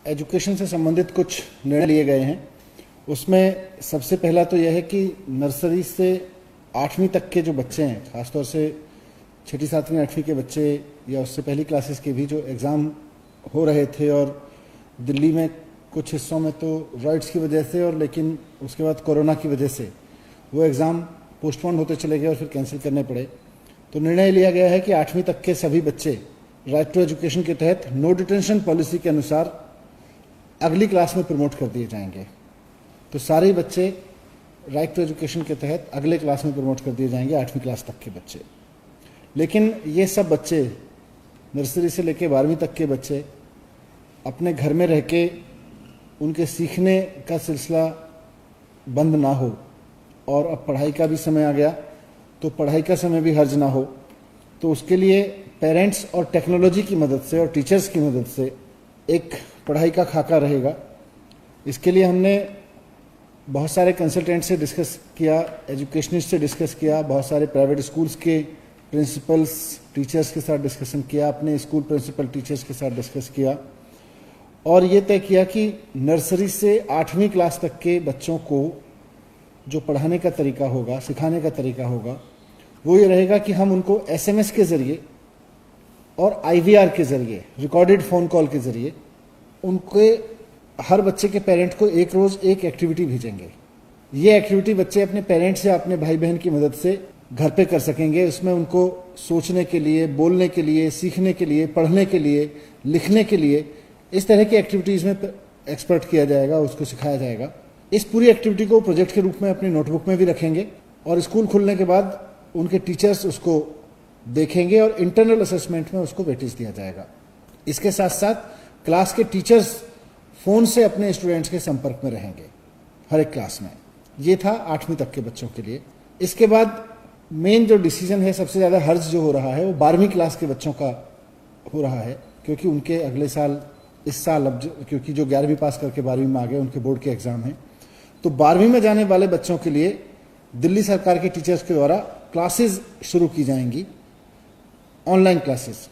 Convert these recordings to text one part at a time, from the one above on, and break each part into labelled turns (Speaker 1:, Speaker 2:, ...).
Speaker 1: Education से संबंधित कुछ निर्णय लिए गए हैं। उसमें सबसे पहला तो यह है कि नर्सरी से 8वीं तक के जो बच्चे हैं, खासतौर से 6ठी 7वीं 8वीं के बच्चे या उससे पहली क्लासेस के भी जो एग्ज़ाम हो रहे थे और दिल्ली में कुछ हिस्सों में तो रॉइड्स की वजह से और लेकिन उसके बाद कोरोना की वजह से वो एग्ज़ाम पोस्टपोन होते चले गए और फिर कैंसिल करने पड़े। तो निर्णय लिया गया है कि 8वीं तक के सभी बच्चे राइट टू एजुकेशन के तहत नो डिटेंशन पॉलिसी के अनुसार अगली क्लास में प्रमोट कर दिए जाएंगे। तो सारे बच्चे राइट टू एजुकेशन के तहत अगले क्लास में प्रमोट कर दिए जाएंगे, 8वीं क्लास तक के बच्चे। लेकिन ये सब बच्चे नर्सरी से लेकर 12वीं तक के बच्चे अपने घर में रह के उनके सीखने का सिलसिला बंद ना हो और अब पढ़ाई का भी समय आ गया तो पढ़ाई का समय भी हर्ज ना हो, तो उसके लिए पेरेंट्स और टेक्नोलॉजी की मदद से और टीचर्स की मदद से एक पढ़ाई का खाका रहेगा। इसके लिए हमने बहुत सारे कंसल्टेंट से डिस्कस किया, एजुकेशनिस्ट से डिस्कस किया, बहुत सारे प्राइवेट स्कूल्स के प्रिंसिपल्स टीचर्स के साथ डिस्कशन किया, अपने स्कूल प्रिंसिपल टीचर्स के साथ डिस्कस किया और ये तय किया कि नर्सरी से 8वीं क्लास तक के बच्चों को जो पढ़ाने का तरीका होगा, सिखाने का तरीका होगा, वो ये रहेगा कि हम उनको SMS के ज़रिए और IVR के ज़रिए, रिकॉर्डेड फ़ोन कॉल के ज़रिए उनके हर बच्चे के पेरेंट को एक रोज़ एक एक्टिविटी भेजेंगे। ये एक्टिविटी बच्चे अपने पेरेंट्स या अपने भाई बहन की मदद से घर पे कर सकेंगे। उसमें उनको सोचने के लिए, बोलने के लिए, सीखने के लिए, पढ़ने के लिए, लिखने के लिए इस तरह की एक्टिविटीज़ में एक्सपर्ट किया जाएगा, उसको सिखाया जाएगा। इस पूरी एक्टिविटी को प्रोजेक्ट के रूप में अपनी नोटबुक में भी रखेंगे और स्कूल खुलने के बाद उनके टीचर्स उसको देखेंगे और इंटरनल असेसमेंट में उसको वेटेज दिया जाएगा। इसके साथ साथ क्लास के टीचर्स फ़ोन से अपने स्टूडेंट्स के संपर्क में रहेंगे हर एक क्लास में। ये था 8वीं तक के बच्चों के लिए। इसके बाद मेन जो डिसीजन है, सबसे ज़्यादा हर्ज जो हो रहा है वो 12वीं क्लास के बच्चों का हो रहा है, क्योंकि उनके अगले साल, इस साल अब क्योंकि जो 11वीं पास करके 12वीं में आ गए उनके बोर्ड के एग्ज़ाम हैं, तो 12वीं में जाने वाले बच्चों के लिए दिल्ली सरकार के टीचर्स के द्वारा क्लासेस शुरू की जाएंगी, ऑनलाइन क्लासेस।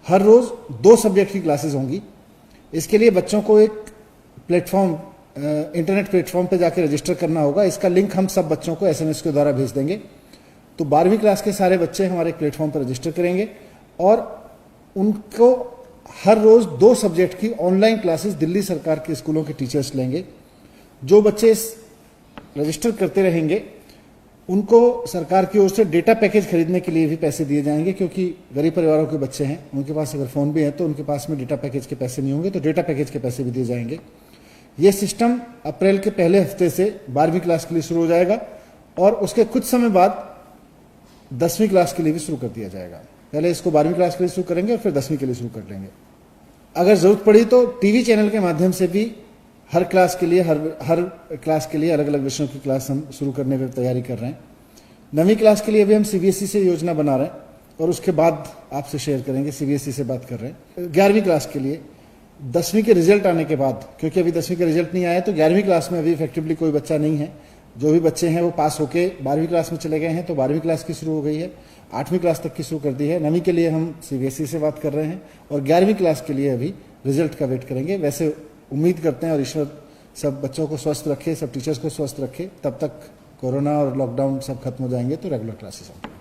Speaker 1: हर रोज़ 2 सब्जेक्ट की क्लासेस होंगी। इसके लिए बच्चों को एक प्लेटफॉर्म, इंटरनेट प्लेटफॉर्म पे जाके रजिस्टर करना होगा। इसका लिंक हम सब बच्चों को SMS के द्वारा भेज देंगे। तो 12वीं क्लास के सारे बच्चे हमारे प्लेटफॉर्म पर रजिस्टर करेंगे और उनको हर रोज़ 2 सब्जेक्ट की ऑनलाइन क्लासेस दिल्ली सरकार के स्कूलों के टीचर्स लेंगे। जो बच्चे इस रजिस्टर करते रहेंगे उनको सरकार की ओर से डेटा पैकेज खरीदने के लिए भी पैसे दिए जाएंगे, क्योंकि गरीब परिवारों के बच्चे हैं, उनके पास अगर फ़ोन भी है तो उनके पास में डेटा पैकेज के पैसे नहीं होंगे, तो डेटा पैकेज के पैसे भी दिए जाएंगे। ये सिस्टम अप्रैल के पहले हफ्ते से 12वीं क्लास के लिए शुरू हो जाएगा और उसके कुछ समय बाद 10वीं क्लास के लिए भी शुरू कर दिया जाएगा। पहले इसको 12वीं क्लास के लिए शुरू करेंगे और फिर 10वीं के लिए शुरू कर लेंगे। अगर ज़रूरत पड़ी तो TV चैनल के माध्यम से भी हर क्लास के लिए, हर क्लास के लिए अलग अलग विषयों की क्लास हम शुरू करने की तैयारी कर रहे हैं। 9वीं क्लास के लिए भी हम CBSE से योजना बना रहे हैं और उसके बाद आपसे शेयर करेंगे, CBSE से बात कर रहे हैं। 11वीं क्लास के लिए 10वीं के रिजल्ट आने के बाद, क्योंकि अभी 10वीं का रिजल्ट नहीं आया तो 11वीं क्लास में अभी इफेक्टिवली कोई बच्चा नहीं है। जो भी बच्चे हैं वो पास होके 12वीं क्लास में चले गए हैं, तो 12वीं क्लास की शुरू हो गई है, 8वीं क्लास तक की शुरू कर दी है। 9वीं के लिए हम CBSE से बात कर रहे हैं और 11वीं क्लास के लिए अभी रिजल्ट का वेट करेंगे। वैसे उम्मीद करते हैं और ईश्वर सब बच्चों को स्वस्थ रखे, सब टीचर्स को स्वस्थ रखे, तब तक कोरोना और लॉकडाउन सब खत्म हो जाएंगे तो रेगुलर क्लासेस होंगे।